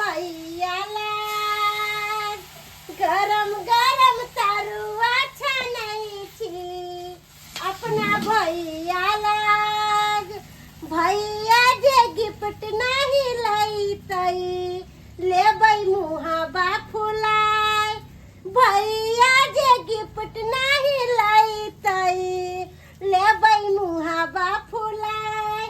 भैया लाग गरम गरम तरुआ छनई छी अपना भैया लाग भैया जे गिफ्ट नहीं लैतई लेबै मुहाबा फुलाय भैया जे गिफ्ट नहीं लैतई लेबै मुहाबा फुलाय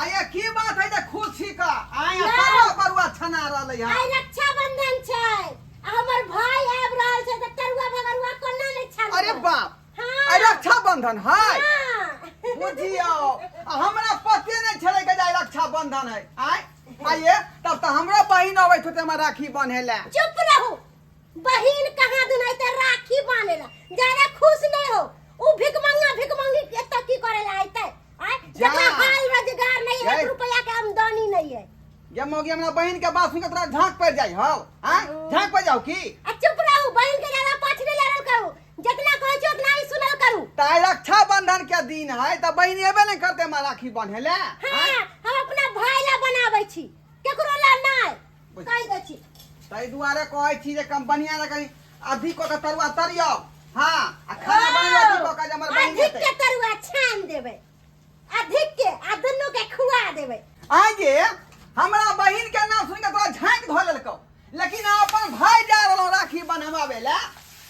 आया की बात है खुशी का आया परवा परवा छना रहलै है आई रक्षाबंधन छै हमर भाई आब रहल छै त तरुआ भगरुआ कोना नै छान अरे बाप आई रक्षाबंधन है बुझियो हमरा पते नहीं छले के जाय रक्षाबंधन है आइए तब तो हमरा बहिन आबै छै त हमरा राखी बन्हेला चुप रहू बहिन कहां दुनाई त राखी बांधेला ज्यादा खुश नहीं हो उ भिकमंगी एत की करेला आइते जकरा हाल रोजगार नहीं है 1 रुपया के आमदनी नहीं है ये मोगी हमरा बहिन के बात सुन के तोरा झांक पड़ जाई हो झांक पड़ जाओ की चुप रहू बहिन के ज्यादा पाछ नहीं लड़ल करू जितना कहै छी उतना ही सुनल करू ताई रक्षाबंधन के दिन है त बहिन एबे नहीं करते हमरा राखी बन्हेला हम अपना भाई ला बनाबै छी केकरो ला नहीं कहि दै छी ताई दुआरे कहै छी जे कंपनिया ला कहीं अधिक को तरुआ तरियो हां आ खाना बनवा दी को का हमर बहिन अधिक के तरुआ छान देबै अधिक के आ दुनु के खुआ देबै आगे हमरा बहिन के नाम सुन के तोरा झांक ध लेलको लेकिन अपन भाई जा रहलो राखी बनवावे ला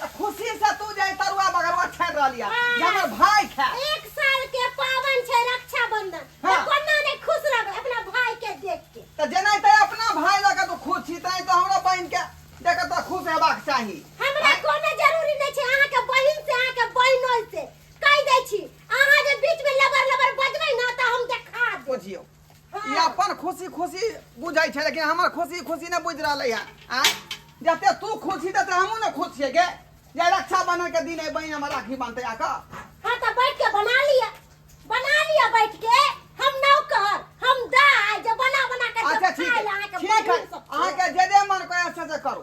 त खुशी से तू जाय तरुआ बगरवा छाड़ रहलिया जे हमर भाई खा 1 साल के पावन छै रक्षाबंधन त कोना नै खुश रहबै अपना भाई के देख के त जेना त अपना भाई लगा तो खुश छी तै तो हमरा बहिन के देख त खुश हेबाक चाही हमरा कोनो जरूरी नै छै अहाँ के बहिन से अहाँ के बहिनोई से कहि दै छी अहाँ जे बीच में लबर लबर बजबै ना त हम देखा देब बुझियो ई अपन खुशी खुशी बुझाई छै लेकिन हमर खुशी खुशी न बुझ रहलै है जते तू खुशी त हमहू न खुश छिए गे जे रक्षाबंधन के दिन है बहिन हमर राखी बांधते आका हां त बैठ के बना लिया बैठ के हम नौकर हम दाई जे बना के अच्छा ठीक है अहाँ के जे मन करे अच्छा से करू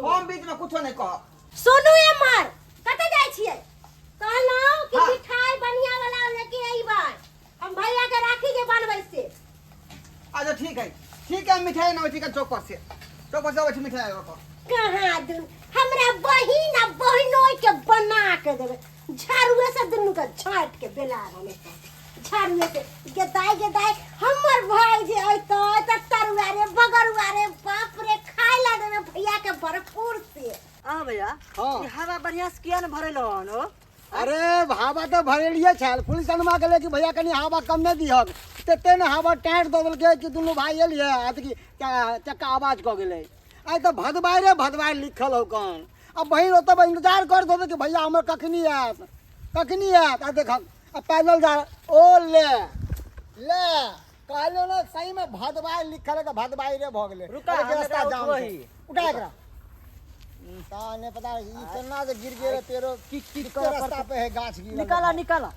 हम बीच में कुछो नहीं कह सुनू एमर कते जाय छियै कहलौ कि मिठाई बढ़िया वाला लेके अइबा हम भैया के राखी जे बनबै से अच्छा ठीक है मिठाई नौची का चौक से वही मिठाई रखो कहां दुन हमरा बहिन आ बहिनोई के बना के देबे झाड़ुए से दुनु के छाट के बेला में झाड़ुए से गेदाई हमर भाई जे अइतो त तरुआ रे बगरुआ रे बाप रे खाइ ला देबे भैया के भरपूर से हां भैया ये हवा बढ़िया से किया न भरेलो हो अरे हवा तो भरेलिए छल पुलिस अनमा गेले कि भैया कनी हवा कम नहीं दिहक तेते ने हवा टाइट द देलके कि दुनु भाई एलिए अतकी चक्का आवाज क गेले आई तो भदवाई लिखल हो कौन अब बहिन ओतब इंतजार कर दो कि भैया हमर कखनी आत आ देख अब पैदल जा ओ ले कहलो ना सही में भदवाई लिखल है भदवाई रे भ गेले रुका रास्ता जाम वही उठा एकरा इंसान ने पता इतना से गिर गए तेरो की रास्ता पे है गाछ गिर निकाला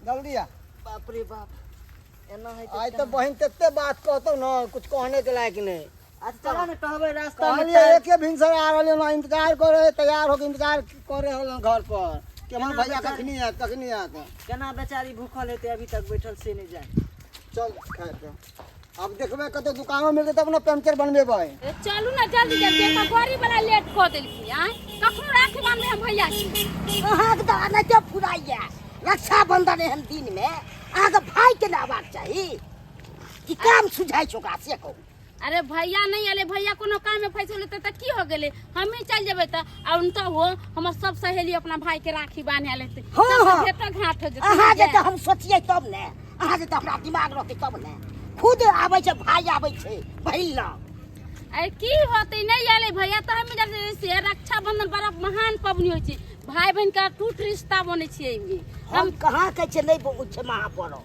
जल्दी आ बाप रे बाप एना है आज तो बहन तेते बात कहतो ना कुछ कहने के लायक नहीं आज चला न कहबे रास्ता में कहलिए एके भिनसर आ रहले ना इंतजार करे तैयार हो के इंतजार करे हो घर पर कि हमर भैया कखनी आ केना बेचारी भूखल हेते अभी तक बैठल से नहीं जाए चल खैर के अब देखबे कतो दुकान में मिलते तब ना पंचर बनबे भाई चलू ना जल्दी जल्दी गाड़ी वाला लेट क देलकी कखनो राखी बांधे हम भैया छी अहाँ के दादा ने जब फुराइया रक्षाबंधन एहन दिन में अहाँ के भाई के लाबाक चाही कि काम सुझाई छोका से कहू अरे भैया नहीं आले भैया कोनो काम में फंस गेले त की हो गेले हम ही चल जेबे त आ उन तो हो हमर सब सहेली अपना भाई के राखी बांधे लेते सब भेट घाट हो जते अहाँ जे त हम सोचिए तब ने अहाँ जे त हमरा दिमाग रहते तब ने खुद आबै छै भाई आबै छै बहिन ला अरे की होते नहीं आले भैया त हम जैसे रक्षाबंधन बड़ा महान पबनी होय छै भाई बहन का टूट रिश्ता बने छियै हम कहाँ कहै छै नहीं बहुत छै महापर्व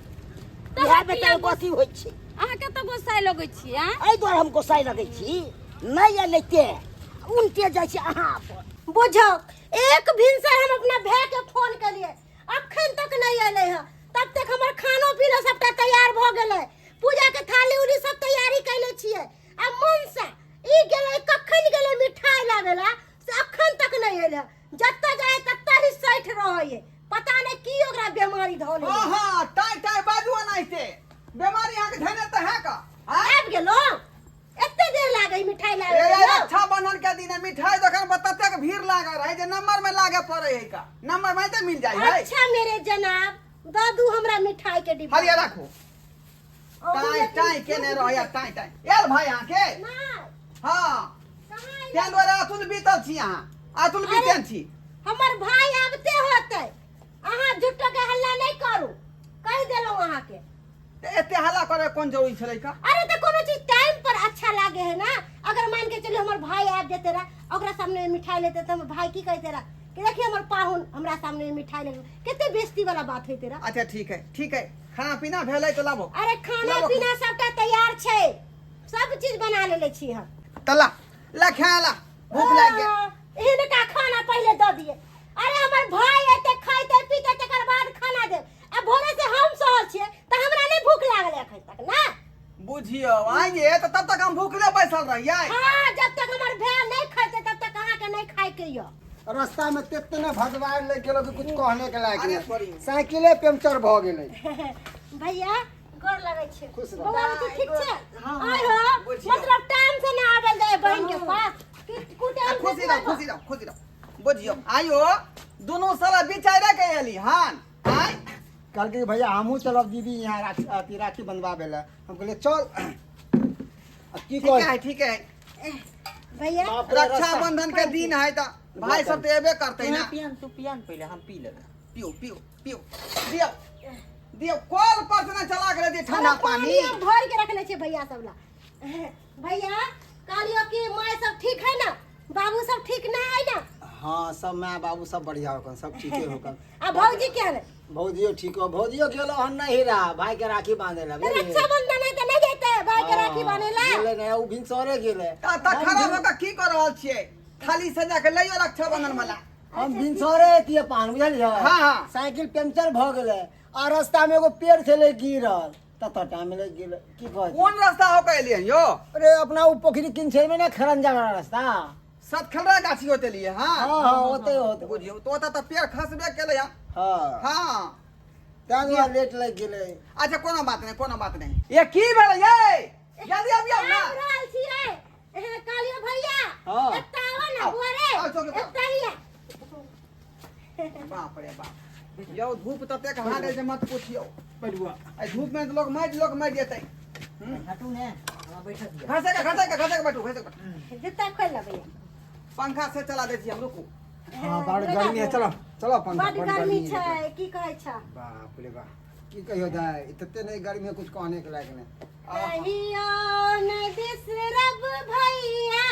इएह में त गति होय छै अहाँ के त गोसाई लगै छी एहि द्वारे हम गोसाई लगै छी नहीं एलैते उनते जाइ छै अहाँ पर बुझौ एक भिनसर हम अपना भाई के फोन करिए अखन तक नहीं एले है तब तक हमर खानो पीना सबटा तैयार भ गेलै पूजा के थाली उली सब तैयारी कैले छियै आ मनसा ई गेलै कखन गेलै मिठाई लावेला से अखन तक नहीं एले जत्ता जाए तत्ता ही सैठ रहै पता नहीं की ओकरा बीमारी धोले हां टाई बाजू नहीं से बीमारी यहाँ के धने त है का गेलो एते देर लागे मिठाई ए लावे के लो। रक्षाबंधन के दिन मिठाई दुकान पर तते के भीड़ लागा रहे जे नंबर में लागे पड़े है का नंबर में तो मिल जाए है अच्छा मेरे जनाब दादू हमरा मिठाई के डिब्बा हलिया रखो टाई केने रहया टाई एल भाई यहाँ के ना हां कहां केन द्वारा अतुल बीतल छी यहाँ अतुल बीतल छी हमर भाई आबते होते अहाँ झूठो के हल्ला नहीं करू कह देलो अहाँ के एते हल्ला करे कौन जरूरी छले का अरे तो कोनो चीज टाइम पर अच्छा लागे है ना अगर मान के चलो हमर भाई आ जेते रहा ओकरा सामने में मिठाई लेते तो हमर भाई की कहते रहा कि देखिए हमर पाहुन हमरा सामने में मिठाई ले कितने बेइज्जती वाला बात है तेरा। अच्छा ठीक है खाना पीना भेलै तो लाबो अरे खाना पीना सबटा तैयार छै सब चीज बना लेले छी हम तला ला खाला भूख लाग गेल इनका खाना पहले दे दिए अरे हमर भाई एते खाइते पीते तकर बाद खाना दे अब भोरे से हम सहल छिए त हमरा नहीं भूख लागले अखन तक ना बुझियो आएंगे तो तब तक हम भूखले बैसल रहिए हां जब तक हमर भाई नहीं खाते तब तक कहां के नहीं खाए के यो रास्ता में तेते ने भगवान ले गेलो कि कुछ कहने के लायक अरे नहीं सॉरी साइकिले पंक्चर भ गेलै भैया गोर लगै छै खुश रह। बौआ तू ठीक छै हाँ, आय हो बुझियो। मतलब टाइम से ना आबल दे बहन के पास खुशी रहो बुझियो आइयो दोनों साला बिचारे के एली हां आय कल के भैया हमहू चलब दीदी यहाँ राखी बंधवावे ला हम कहले चल अब की कह ठीक है भैया रक्षाबंधन के दिन है तो भाई सब तो एबे करते ना तू पियान पहले हम पी लेबे पियो दियो कॉल पर से ना चला के दे ठंडा पानी हम भर के रखले छै भैया सब ला भैया कालियो की माय सब ठीक है ना बाबू सब ठीक ना है ना हाँ सब माँ बाबू सब बढ़िया होकन सब ठीके होकन आ भौजी क्या है भौजियो ठीक हो भौजियो गेलो हन नहीं रहा भाई के राखी बांधे ला रक्षाबंधन है त नहीं जेते भाई के राखी बांधेला गेले नहीं उ भिनसरे गेले ता खराब होका की कर रहल छिए थाली सजा के लइयो रक्षाबंधन वाला हम भिनसरे तिए पान बुझलियै हाँ। साइकिल पंक्चर भ गेले आ रास्ता में एगो पेड़ छले गिरल त टाइम ले गेले की कह कौन रास्ता हो के लिए यो अरे अपना उ पोखरी किनछे में ना खरंजा वाला रास्ता सतखंडा गाछी होते लिए हां हाँ होते होते बुझियो तो पेड़ खसबे केले हाँ हां तांगा लेट लग गेले अच्छा कोनो बात नहीं ये की भेल ये जल्दी अबियो ना आब रहल छियै कालियो भैया हाँ। एकटा आवा ना आओ, बुआरे आओ, चौके पर। एकटा हिया बाप रे बाप यो धूप तते के हारे जे मत पूछियो पड़ुआ आई धूप में तो लोग मर जेतै हटू ने हमरा बैठा दिया घसे के बैठू जूता खोल ले भैया पंखा से चला दै छी हम रुकू हाँ बड़ गर्मी है चलो चलो पंखा बड़ गर्मी छै की कहै छ बाप रे बाप की कहियो दाई इतते नहीं गर्मी में कुछ कहने के लायक नहीं कहियो न बिसरब भैया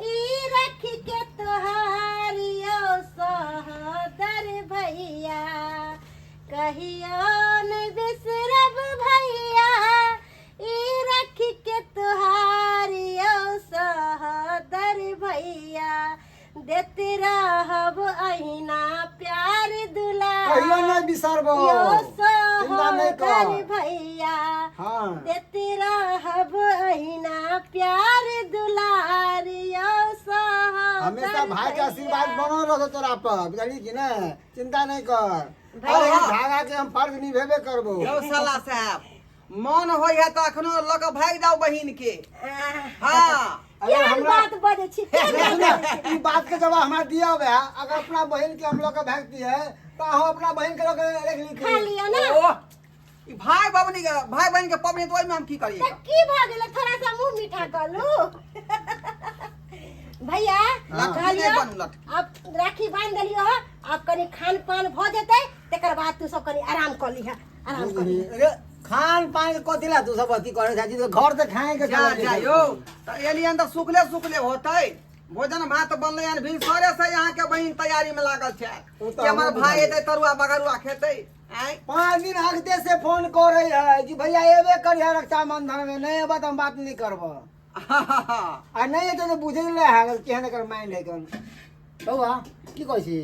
ई रख के तोहारियो सहोदर भैया कहियो न बिसरब भैया ई रख के तोहारियो सहोदर भैया देते रहब अहिना प्यार दुलार कहियो नहीं बिसरबो चिंता नहीं सहोदर कर भैया हाँ देते रहब अहिना प्यार दुलार यो सहोदर हमेशा भाई का आशीर्वाद बनल रहो तोरा पर बुझली कि ना चिंता नहीं कर भैया। और इस धागा के हम फर्ज निभेबे करबो यो साला साहब मन होय है तो अखनो ल के भाग जाओ बहिन के हां अरे क्या हमरा बात बजे छी क्या बात बजे छी? ई बात के जवाब हमरा दिया हुआ है अगर अपना बहन के हम लोग के भागती है तो हम अपना बहन के लोग के लिख खा लिया ना ओ ई भाई बहन के पबनी तो ओइ में हम की तो करिए की भ गेले थोड़ा सा मुंह मीठा कर लू भैया लठ खा लियो नहीं बनू, लठ। अब राखी बांध देलियो हो अब कनी खान पान भ जेतै तकर बाद तू सब कनी आराम कर लिहा आराम कर लिहा अरे खान पान के कथी ला तू सब अथी करे जाती तो घर से खाए के जा यो तो एलियन तो सुखले होतै भोजन भात बनले हन भिनसरे से यहाँ के बहिन तैयारी में लागल छै उ तो कि हमर हमहूँ भाई बुझलियै। एतै तरुआ बगरुआ खेतै आय 5 दिन हगते से फोन करे है कि भैया एबे करिया रक्षाबंधन में नहीं एबा तो हम बात नहीं करबो आ नहीं है तो बुझे ले है केहन कर माइंड है कन बउआ की कहै छी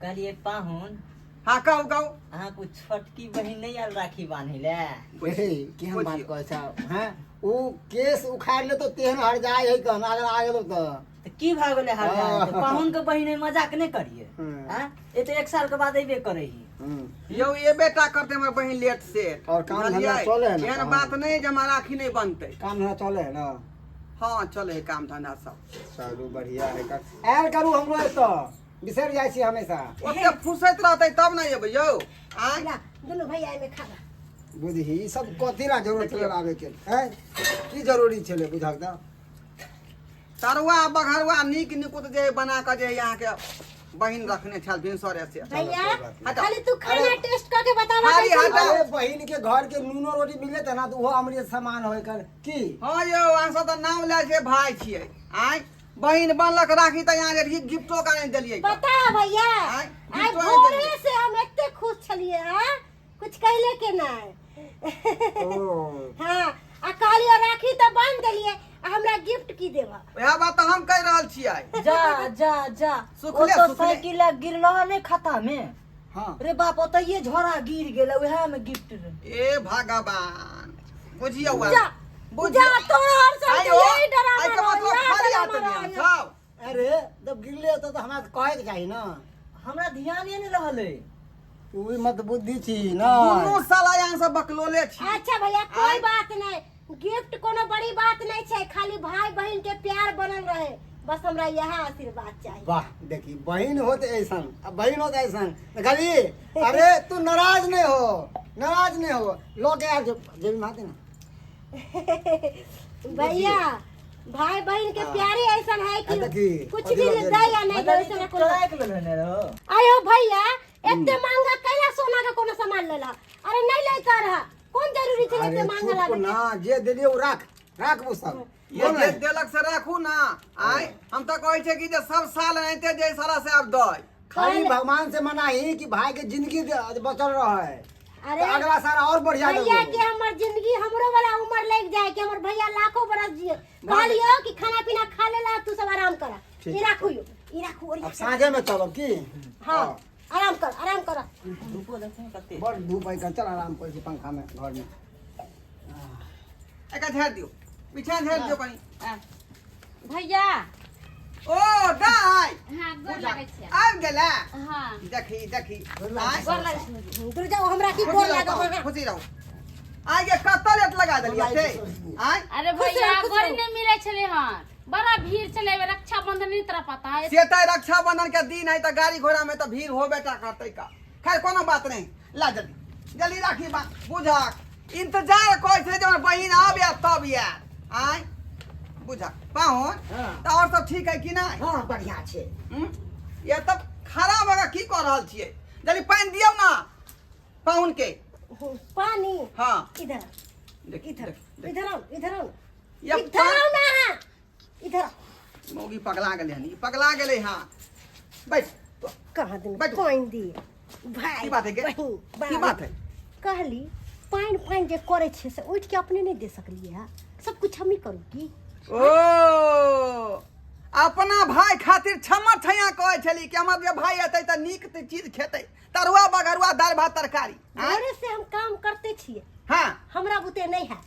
कहलिए पाहुन हाँ कहू अहाँ कुछ छोटकी बहिन नहीं आयल राखी बांधे ले ए केहन बात कहै छ हैं उ केस उखाड़ ले तो तेहन हर जाय है कन अगर आ गेलो तो की भाग गेले हर हाँ। पाहुन के बहिन में मजाक नहीं करिए हम्म। हां ये तो 1 साल के बाद अइबे करे ही यो ये बेटा करते हमर बहिन लेट से और काम धंधा चले है ना, एहन काम। बात नहीं जे हमारा राखी नहीं बनते। काम धंधा चले है ना? हाँ चले है काम धंधा सब। चलू बढ़िया है कर आयल करू हमरो एतो बिसर जाइ छी हमेशा। ओते फुसैत रहते तब नहीं अबै यौ। आय ला दुनू भैया एमे खाबा। बुझही ई सब कथी ला जरूरत ले आवे के हैं? की जरूरी छले बुझाक दा? तरुआ बघरुआ नीक निकुत जे बना के जे यहाँ के बहिन रखने छल भिनसरे से। भैया हटा। खाली तू खाना टेस्ट करके बतावा खाली कैसन हटा। बा। अरे बहिन के घर के नूनो रोटी मिले त ना तो वो हमरे सामान होय कर की? हाँ यौ अहाँ सब तऽ नाम ले छै भाई छियै। आय बहिन बनलक राखी तऽ यहाँ जे गिफ्टो का नहीं देलियै। बता भैया आय, आइ गिफ्टो भोरे देलियै। से हम एते खुश छलिए हां कुछ कहले के नहीं। ओ हां आ कहलिए राखी त बांध देलिए आ हमरा गिफ्ट की देबा। वएह बात तऽ हम कह रहल छियै। जा जा जा सुखले, ओ तो सुखले। साइकिल गिरल नहीं खाता में। हां रे बाप ओतइये झोरा गिर गेल उहे में गिफ्ट रहे। ए भगवान बुझियौ जा बुझा तोहर सब आयो यही डरावा आइ के मतलब रहो, खाली यही हाथ डरावा नहीं रहो। सब। अरे जब गिरले तो हमरा कहे के चाही ना। हमरा ध्यान नहीं रहले। तू मत बुद्धि छी ना। दुनू साला यहाँ से बकलोले छी। अच्छा भैया कोई आय। बात नहीं गिफ्ट कोनो बड़ी बात नहीं छै खाली भाई बहन के प्यार बनल रहे बस हमरा यह आशीर्वाद चाहिए। वाह देखी बहन होत ऐसन अब बहन होत ऐसन देखली। अरे तू नाराज नहीं हो लो के यार जेबी माते ना। भैया भाई बहन के प्यारे ऐसा है कि देखी, कुछ अभी भी लगे। दे या नहीं दे ऐसा कोनो। चोरा के लेने रहो। आयो भैया एते महंगा कैला सोना का कोनो सामान लेला अरे नहीं लेता रहा कौन जरूरी छै अरे एते महंगा चुप लागे। ना जे देलिए वो राख वो सब। ये जे देलक से राखू ना। आय हम तो कहै छै कि जे सब साल एते जे साला से अब दय। खाली भगवान से मनाही कि भाई के जिंदगी बचल रहे अरे तो अगला साल और बढ़िया भैया देबो। के हमर जिंदगी हमरो वाला उम्र लग जाए कि हमर भैया लाखों बरस जिए कहलियो कि खाना पीना खा लेला तू सब आराम करा। ठीक। ई राखू और अब साँझे में चलो की? हां आराम कर। धूपो देखे कते। बड़ धूप है चल आराम कर पंखा में घर में। एका झाड़ दियो पीछा झाड़ दियो कनी। भैया ओ दाय हाँ गोर लागै छै। आब गेला। हाँ देखी आय गोर लागै छै। दूर जाओ हमरा की गोर लागो। खुशी रहो। आय ये कत्ता लेट लगा देलियै ते। आय अरे भैया गोर नहीं मिले छले हन बड़ा भीड़ चले रक्षाबंधन नहीं तरह पता है। से त रक्षाबंधन के दिन है त गाड़ी घोड़ा में त भीड़ होबे टा करतै का। खैर कोनो बात नहीं ला जल्दी राखी बा बुझा इंतजार कोइ छै जे हमर बहिन आबे तब या। आय बुझा पाहुन हाँ। त और सब ठीक है कि नहीं? हां बढ़िया छै। ये तब खराब होगा की कर रहल छियै। जल्दी पानी दियौ ना पाहुन के। पानी हाँ इधर देख इधर देख। इधर आओ ये इधर आओ ना इधर मौगी पगला गेले हन। ई पगला गेले हां बैठ। कहाँ दिन बैठ। पानी दिए भाई की बात है के? बहिन, की बात है? कहली पानी जे करे छे से उठ के अपने नहीं दे सकलिए है सब कुछ हम ही करू की। ओ अपना भाई खातिर छम्मा छैया कहै छली कि हमर जे भाई एतै त नीक चीज खेतै तरुआ बगरुआ दाल भात तरकारी। घरे से हम काम करते छिए हां हमरा बुते नहीं है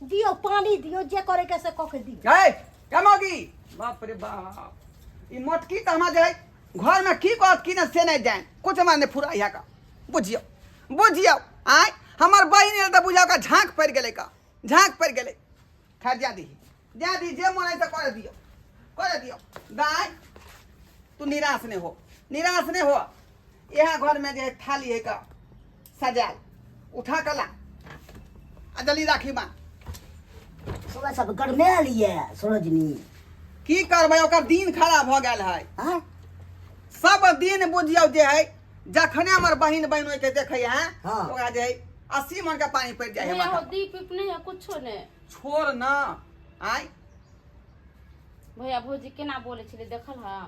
दियो पानी दियो जे करे के से कके दियो। ए कमोगी बाप रे बाप। ई मोटकी त हमरा जे है घर में की कहत कि न से नहीं जान कुछ हमरा ने फुरा या का बुझियो। आय हमर बहिन एल त बुझाओ का झांक पड़ गेलै का झांक पड़ गेलै। खैर जा दी जे मन है त कर दियो दाई तू निराश नहीं हो। यहाँ घर में जे थाली है का सजाल उठा कला आ जल्दी राखी बा। सुबह सब गरमे लिए सरोजनी की करबै ओकर दिन खराब भ गेल है। हां सब दिन बुझियो जे है जखने हमर बहिन बहन के देखे है हाँ। ओकरा जे है 80 मन के पानी पड़ जाए है भैया हो माथा। दीप उप नहीं है कुछो नहीं। छोड़ ना आय भैया भौजी केना बोले छले देखल हां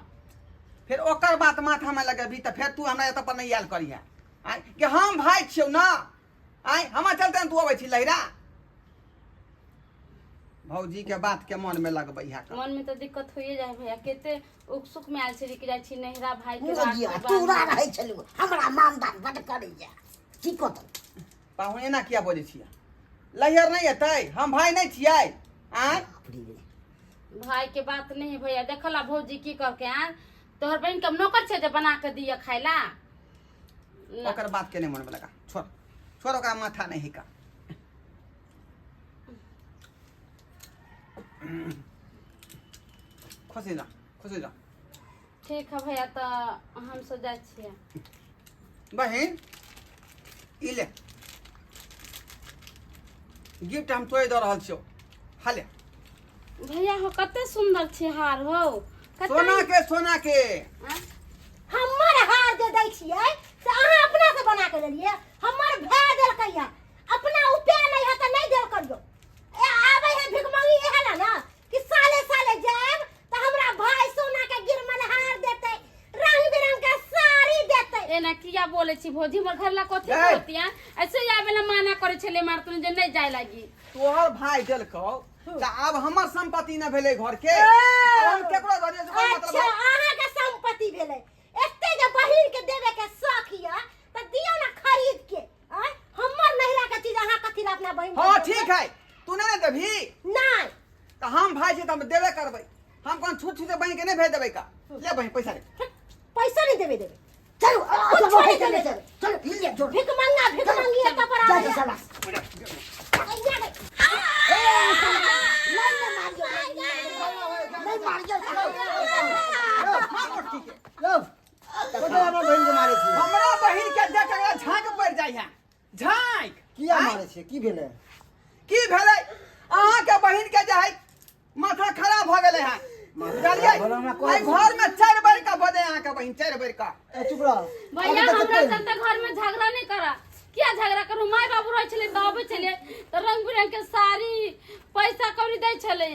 फिर ओकर बात माथा में लगेबी त फिर तू हमरा एत पर नहीं याद करिया। आय कि हम भाई छियौ ना। आय हम चलते तू अबै छी लहरा। भौजी के बात के मन में लगबै है का। मन में तो दिक्कत होइए जाए भैया केते उत्सुक में आयल छली कि जाय छी नहिरा भाई के मुजिया बात तूरा रहे छलु हमरा मानदान बड करे जा की कत पाहुन एना किया बोलै छियै। लहर नहीं एतै हम भाई नहीं छियै। आय भाई के बात नहीं है भैया देखला भौजी की करके आ तोहर बहन के नौकर छे जे बना के दिए खाइला ना। ओकर बात के नहीं मन में लगा छोड़ छोड़ ओकरा माथा नहीं का खुशी जा ठीक है भैया तो हम सो जाइ छियै बहन ई ले गिफ्ट हम तोय दे रहल छियो हाले भैया हो कते सुंदर छी हार हो सोना के आँ? हमर हार जे दै छियै से अहाँ अपना से बना के लेलिए हमर भाय देलकै या अपना उपाय नहीं है त नहीं देल करियो ए आबै है भिखमंगी एहला ना कि साले साले जाब त हमरा भाई सोना के गिरमन हार देतै रंग बिरंग के साड़ी देतै एना किया बोले छी भौजी हमर घर ला कथि ए! करतिया ऐसे आबे ला माना करे छले मार तुन जे नहीं जाय लागी तोहर भाई देलकौ त अब हमर संपत्ति न भेलै घर के हम केकरो घरे से कोई अच्छा मतलब अहाँ के संपत्ति भेलै एते जे बहिन के देवे के शौक या त दियो ना खरीद के आय हमर नहिरा के चीज अहाँ कथि ला अपना बहिन हां ठीक है तू नहीं देबी नहीं त हम भाई छै त हम देबे करबै हम कोन छूट छूट बहन के नहीं भेज देबै का ले बहन पैसा ले पैसा नहीं देवे चलो कुछ नहीं देवे चलो ले जो भिख मंगी है तो पर आ जा लो कते हमर बहिन के मारे छी हमरा बहन के देख के झांक पड़ जाय है झांक किया मारे छी की भेलै की भेलै अहाँ के बहन के जे है माथा खराब भ गेलै है बुझलियै बोलो हमरा कोन- एहि घर में 4 बार का बदे अहाँ के बहन 4 बार का ए चुप रह भैया हमरा चलते घर में झगड़ा नहीं करा क्या झगड़ा करू माय बाबू रहे छले त आबे छले त रंग बिरंग के साड़ी पैसा कौड़ी दै छले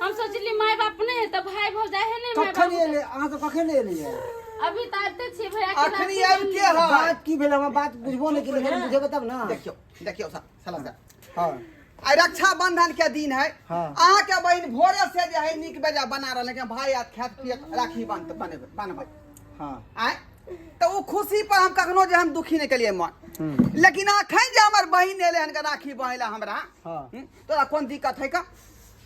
हम सोचली माय बाप नहीं है त भाई भौजाई है नहीं माय कखन बाप एले अहाँ तो कखन एलिए अभी त आते छी भैया के अखनी राखी आब के है बात की भेल हम बात बुझबो नहीं केलिए जब बुझेबे तब ना देखियो साला सा हां आई रक्षा बंधन के दिन है हाँ। अहाँ के बहन भोरे से जे है निक बेजा बना रहल है भाई आ खेत पिए राखी बनबै हां आय तो वो खुशी पर हम कखनो जे हम दुखी नहीं केलिए मन लेकिन अखन जे हमर बहन एले हन के राखी बहेला हमरा हाँ। तोरा कोन दिक्कत है का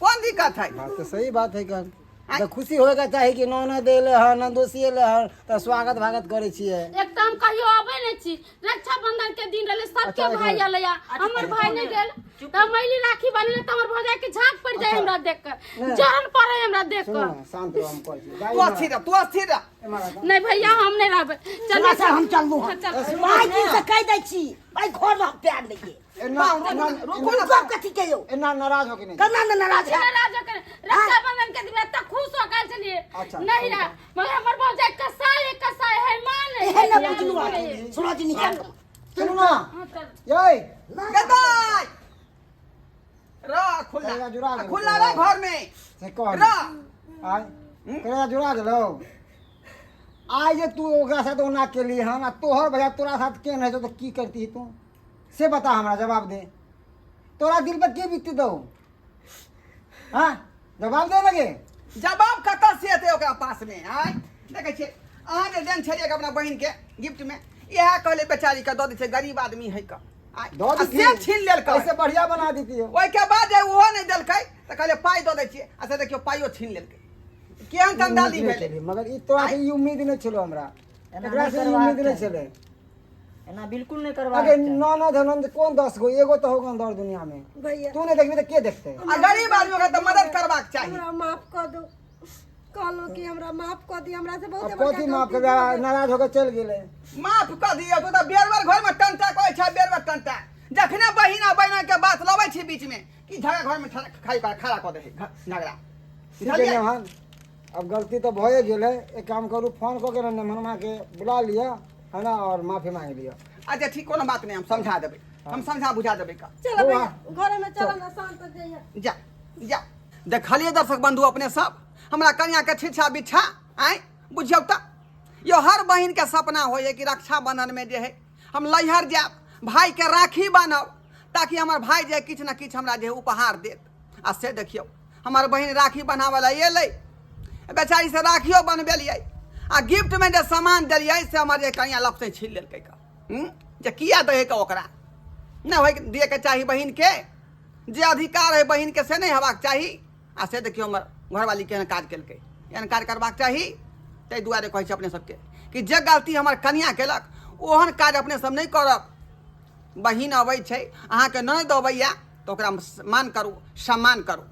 कोन दिक्कत है बात तो सही बात है कर तो खुशी होएगा चाहे कि नौना देले ह नंदोसी एले ह त स्वागत भागत करे छिए एक तो हम कहियो आबे नहीं छी रक्षा बंधन के दिन रहले सबके अच्छा, भाई अच्छा। आलया हमर भाई नहीं गेल त मैली राखी बांधले त हमर भौजाई के झांक पड़ जाए हमरा देख कर जरन पड़े हमरा देख सुनो कर ना, शांत रहो हम कहै छी तू अस्थिर रह नहीं भैया हम नहीं रहबे चलो सर हम चलू चल भाई जी से कह दै छी भाई घर में प्यार लगे रुको ना रुको कथि के यो एना नाराज हो के नहीं कना न नाराज है नाराज होकर रक्षा बंधन के दिन तक खुश हो गए चलिए अच्छा, नहीं रहा मगर हमर भौजाई कसाई है मान ए ना बुझलू सुनो जी निकाल सुनो ना हाँ, चल। ये गदाई रा करेगा जुड़ा गेल। खुला रा घर में से कौन रा आय करेगा जुड़ा गेलो आज जे तू ओकरा साथ ओना केली हम आ तोहर भैया तोरा साथ के नहीं तो की करती तू से बता हमरा जवाब दे तोरा दिल पर के बीतती दो हाँ जवाब दे लगे जवाब कतऽ से एतै ओकरा पास में आय देखै छियै अहाँ जे देन छलियै अपना बहिन के गिफ्ट में इएह कहले बेचारी के दऽ दै छै गरीब आदमी है का आय दो आ से छीन लेलकै ऐसे बढ़िया बना देती हो ओइ के बाद जे ओहो नहीं देलकै त कहले पाई दऽ दै छियै आ से देखियो पाइयो छीन लेलकै केहन तंदाली भेलै मगर ई तोरा के ई उम्मीद नहीं छलो हमरा एकरा से ई उम्मीद नहीं छले एना बिल्कुल नहीं करवा अगे नाना धनंद कौन 10 गो एगो तो होगा अंदर दुनिया में भैया तू नहीं देखबी तो के देखते आ गरीब आदमी के त मदद करबाक चाही हमरा माफ कर दो कहलो कि हमरा माफ कर दी हमरा से बहुत अब कथी माफ कर नाराज होकर चल गेले माफ कर दियो तू त बेरबर घर में टंटा कहै छै बेरबर टंटा जखने बहिन आ बहिना के बात लबै छी बीच में कि झगड़ा घर में खाई पर खड़ा क दे झगड़ा ठीक है नहन अब गलती तो भए गेले एक काम करू फोन क के मेहमान के बुला लिया है ना और माफी मांग लिया अच्छा ठीक कोनो बात नहीं हम समझा देबै हम समझा बुझा देबै का चलो भैया घर में चलो ना शांत जाइए जा जा देखलिए दर्शक बंधु अपने सब हमरा कन्या के छिछा बिछा आय बुझियौ त यो हर बहिन के सपना होय कि रक्षा बंधन में जे है हम लैहर जाब भाई के राखी बान्हब ताकि हमर भाई जे किछ न किछ हमरा जे उपहार देत आ से देखियौ हमर बहिन राखी बनावे ला एलै बेचारी से राखियो बनबेलियै आ गिफ्ट में जे सामान देलियै से हमर जे कन्या लपसे छीन लेलकै का जे किया दे का ओकरा नहीं होय दिए के चाही बहिन के जे अधिकार है बहिन के से नहीं हेबाक चाही आ से देखियो हमर घरवाली केहन काज केलकै एहन काज करबाक चाही ताहि दुआरे कहै छै अपने सबके कि जे गलती हमर कन्या केलक ओहन काज अपने सब नहीं करब। बहिन अबै छै अहाँके ननद अबैया तऽ ओकरा मान करू, सम्मान करू।